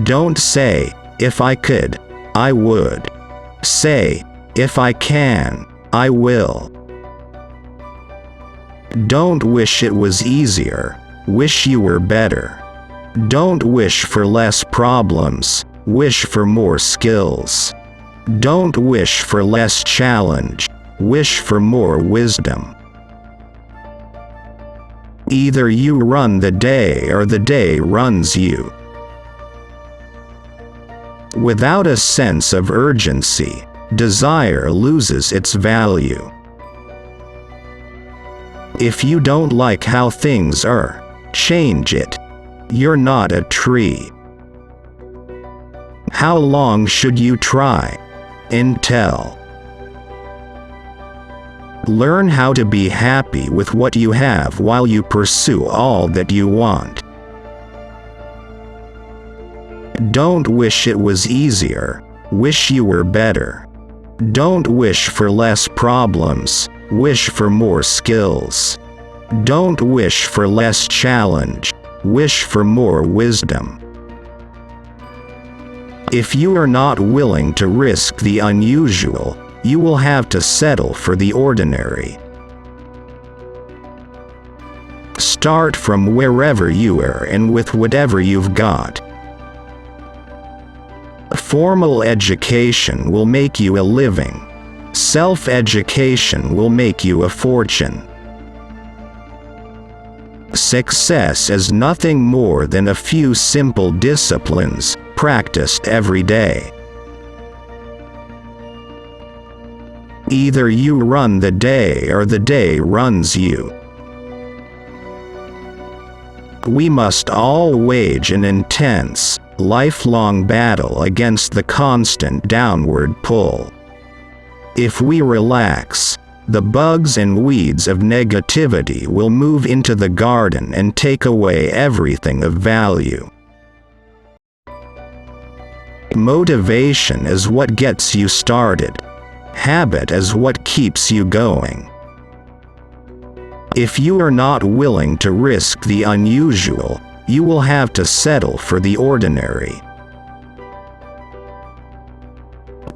Don't say, "If I could, I would." Say, "If I can, I will." Don't wish it was easier, wish you were better. Don't wish for less problems, wish for more skills. Don't wish for less challenge, wish for more wisdom. Either you run the day or the day runs you. Without a sense of urgency, desire loses its value. If you don't like how things are, change it. You're not a tree. How long should you try? Until. Learn how to be happy with what you have while you pursue all that you want. Don't wish it was easier, wish you were better. Don't wish for less problems, wish for more skills. Don't wish for less challenge, wish for more wisdom. If you are not willing to risk the unusual, you will have to settle for the ordinary. Start from wherever you are and with whatever you've got. Formal education will make you a living. Self-education will make you a fortune. Success is nothing more than a few simple disciplines, practiced every day. Either you run the day or the day runs you. We must all wage an intense, lifelong battle against the constant downward pull. If we relax, the bugs and weeds of negativity will move into the garden and take away everything of value. Motivation is what gets you started. Habit is what keeps you going. If you are not willing to risk the unusual, you will have to settle for the ordinary.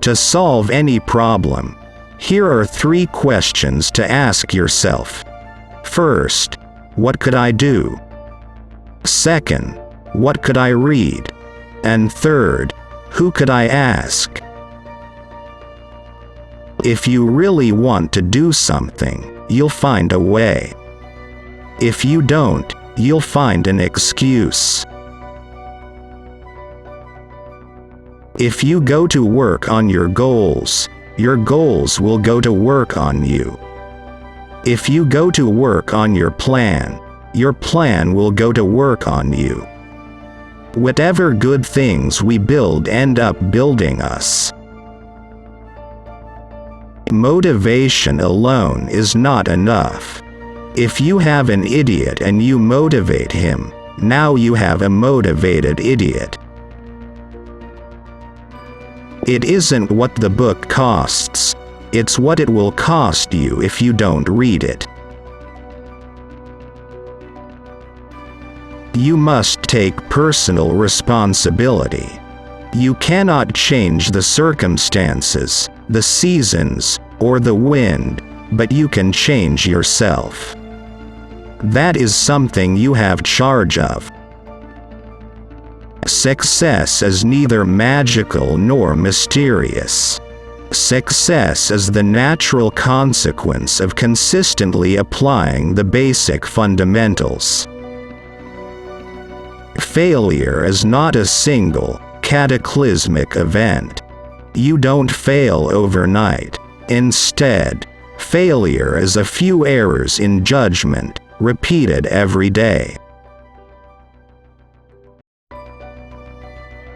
To solve any problem, here are 3 questions to ask yourself. First, what could I do? Second, what could I read? And third, who could I ask? If you really want to do something, you'll find a way. If you don't, you'll find an excuse. If you go to work on your goals will go to work on you. If you go to work on your plan will go to work on you. Whatever good things we build end up building us. Motivation alone is not enough. If you have an idiot and you motivate him, now you have a motivated idiot. It isn't what the book costs, it's what it will cost you if you don't read it. You must take personal responsibility. You cannot change the circumstances, the seasons, or the wind, but you can change yourself. That is something you have charge of. Success is neither magical nor mysterious. Success is the natural consequence of consistently applying the basic fundamentals. Failure is not a single, cataclysmic event. You don't fail overnight. Instead, failure is a few errors in judgment, repeated every day.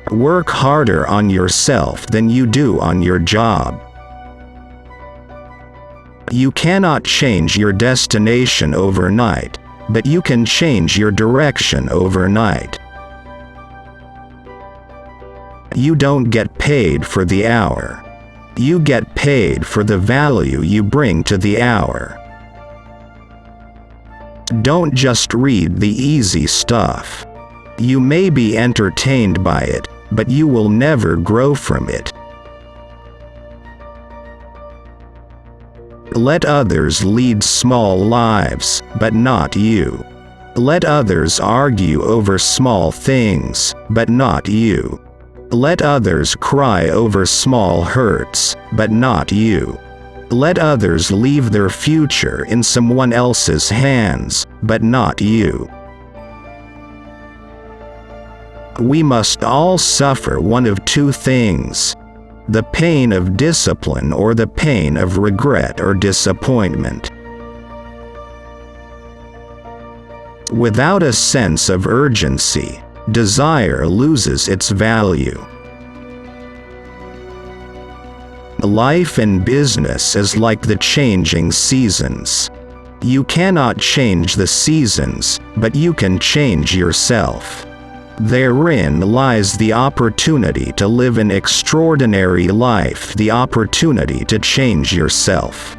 Work harder on yourself than you do on your job. You cannot change your destination overnight, but you can change your direction overnight. You don't get paid for the hour. You get paid for the value you bring to the hour. Don't just read the easy stuff. You may be entertained by it, but you will never grow from it. Let others lead small lives, but not you. Let others argue over small things, but not you. Let others cry over small hurts, but not you. Let others leave their future in someone else's hands, but not you. We must all suffer one of two things: the pain of discipline or the pain of regret or disappointment. Without a sense of urgency, desire loses its value. Life and business is like the changing seasons. You cannot change the seasons, but you can change yourself. Therein lies the opportunity to live an extraordinary life, the opportunity to change yourself.